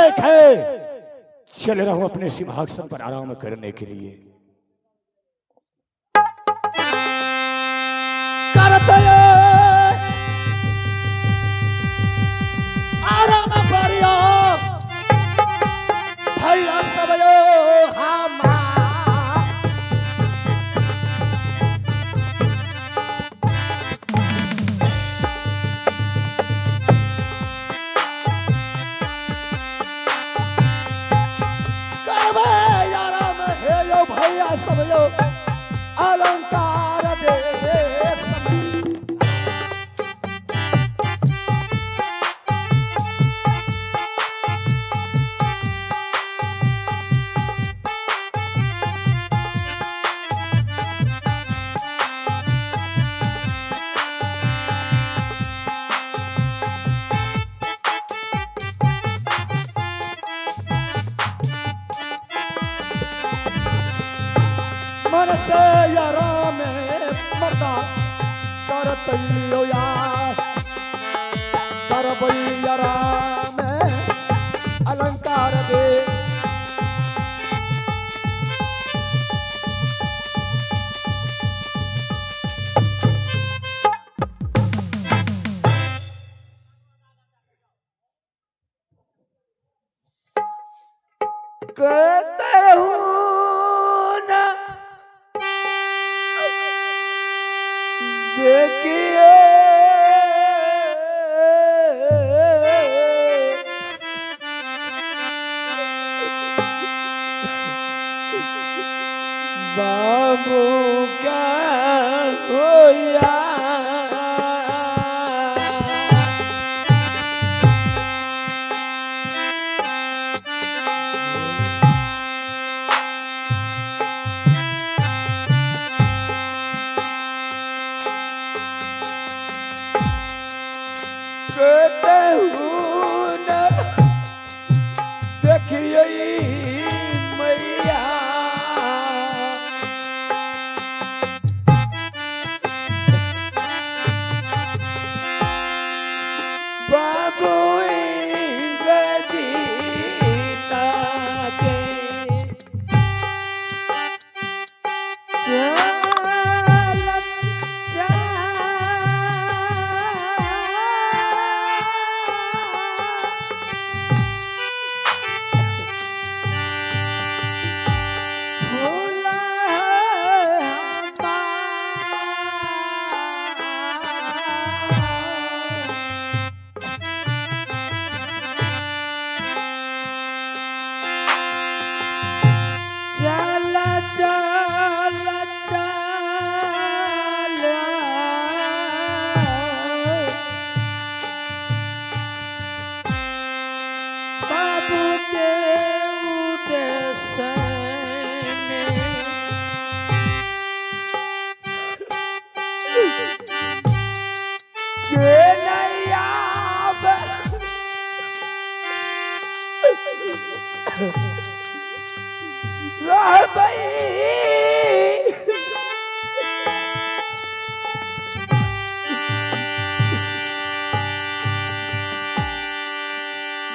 एक है, चल रहा हूं अपने सिंहासन पर आराम करने के लिए। करते आराम करियो भैया सब यो सब यो अलंकार दे मन से यारा में मरदा करतैयो यार करबई यारा में अलंकार दे कहते हूँ देखिए बाबू क्या होया कहते हूँ न देखिए मैया बाबू जीता के बाबू के उद्देश्य के नैया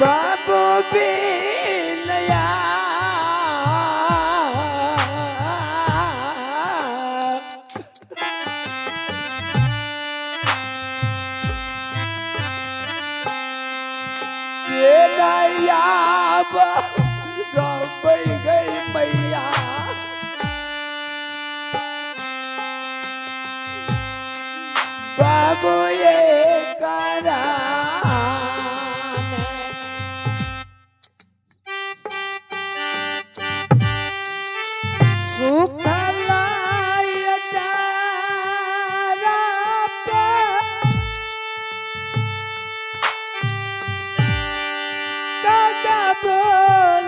बाबू बिनया ये नैया गई गई मैया बाबू ये करा बोल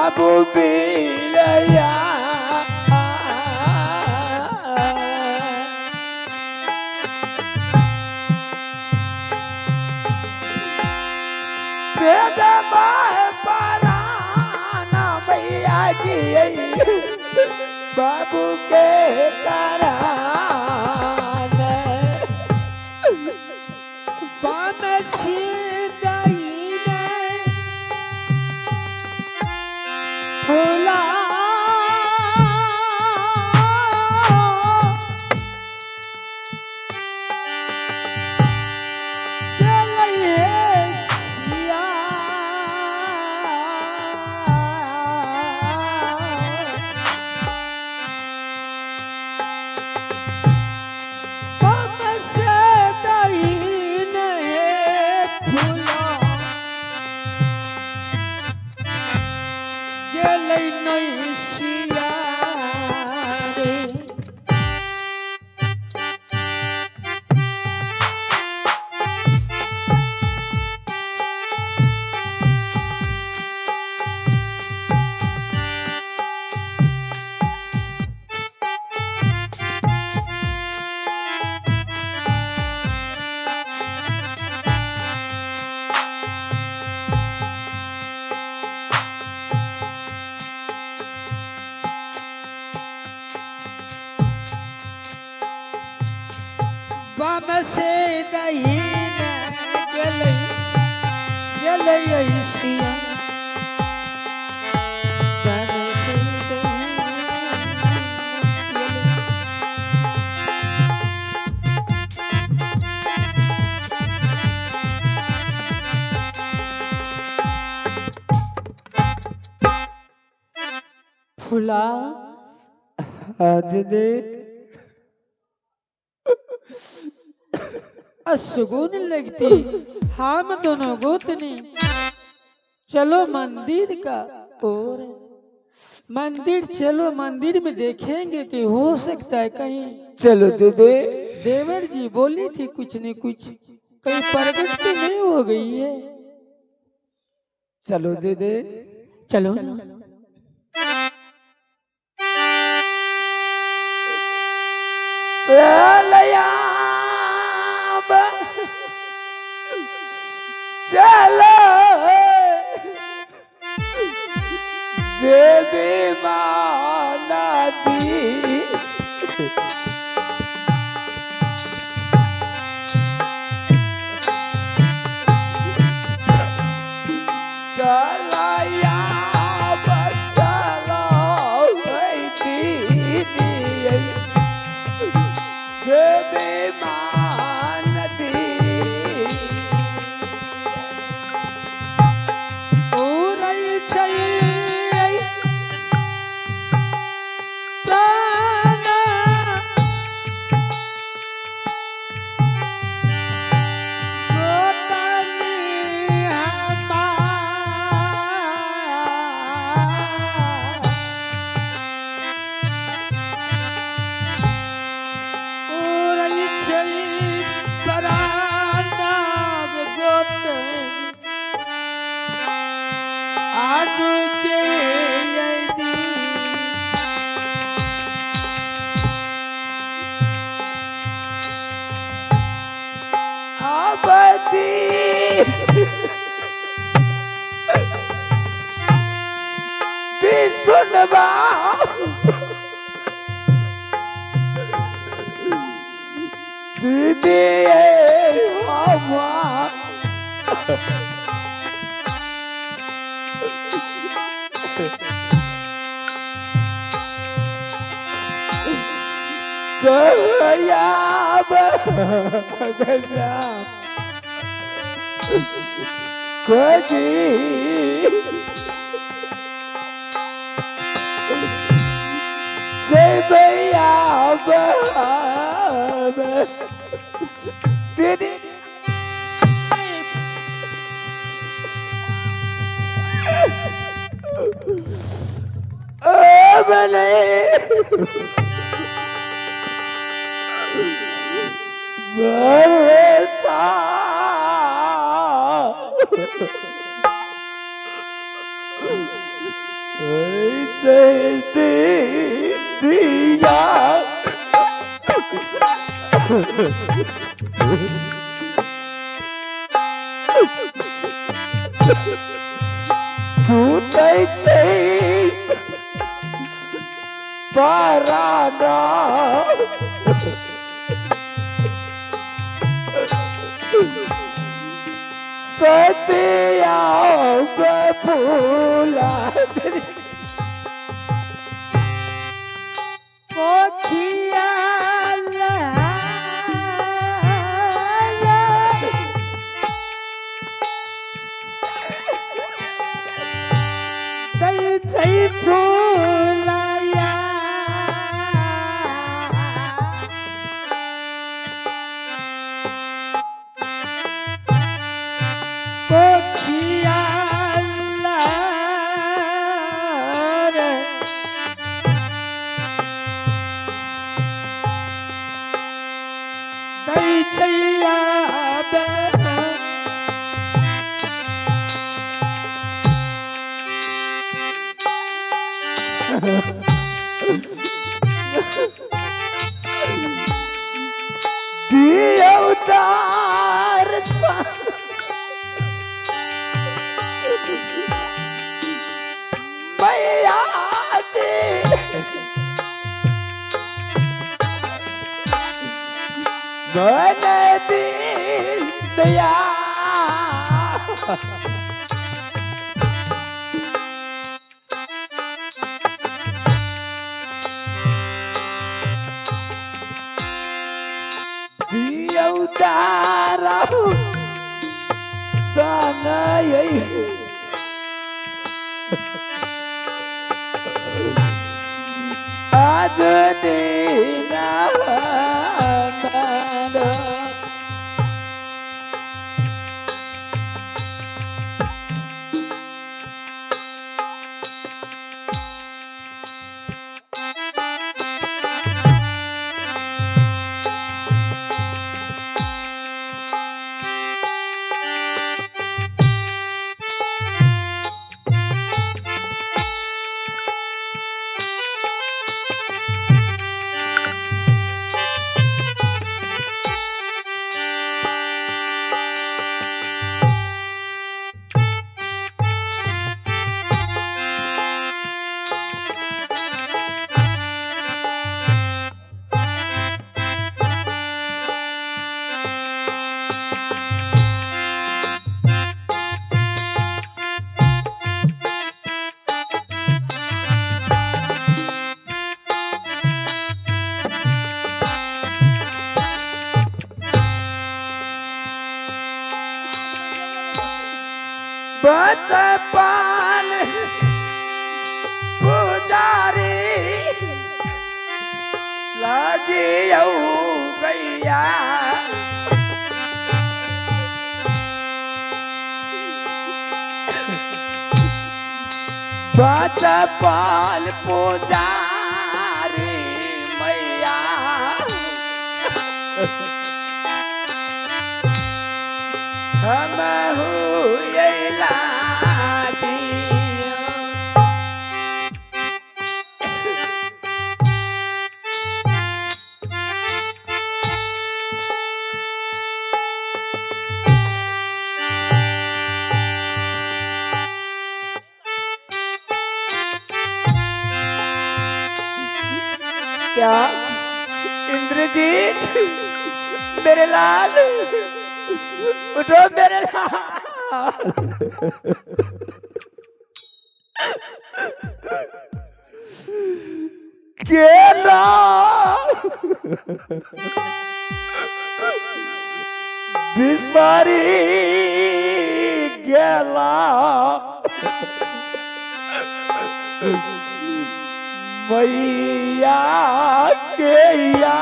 बाबू बिलया बेदा बाहे पराना भैया जी बाबू के कराने फामेसी दाईने फुला से दहीने गेले ऐसिया फुला दे सुकून लगती हम दोनों गोतनी चलो मंदिर का और मंदिर चलो मंदिर में देखेंगे कि हो सकता है कहीं चलो दे देवर जी बोली थी कुछ न कुछ कहीं प्रगट तो नहीं हो गई है चलो दे चलो चलया चलो देवी माना दी चलाया बचलो दीदी देवी माना दी सुनवा दीदी दीदी से दे दिया झूठे से पराना सतिया फूला कोठिया कैसे फूलाया कोठिया दैछैया दियौदार मैया दे मन दिल दया दियौदार संगयै आज देना बचपन पुजारी लगी गैया बचपन पुजारी मैया हम हुएला क्या इंद्रजीत मेरे लाल उठो मेरे लाल केला बिसारी गेला मैया के या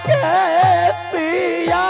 के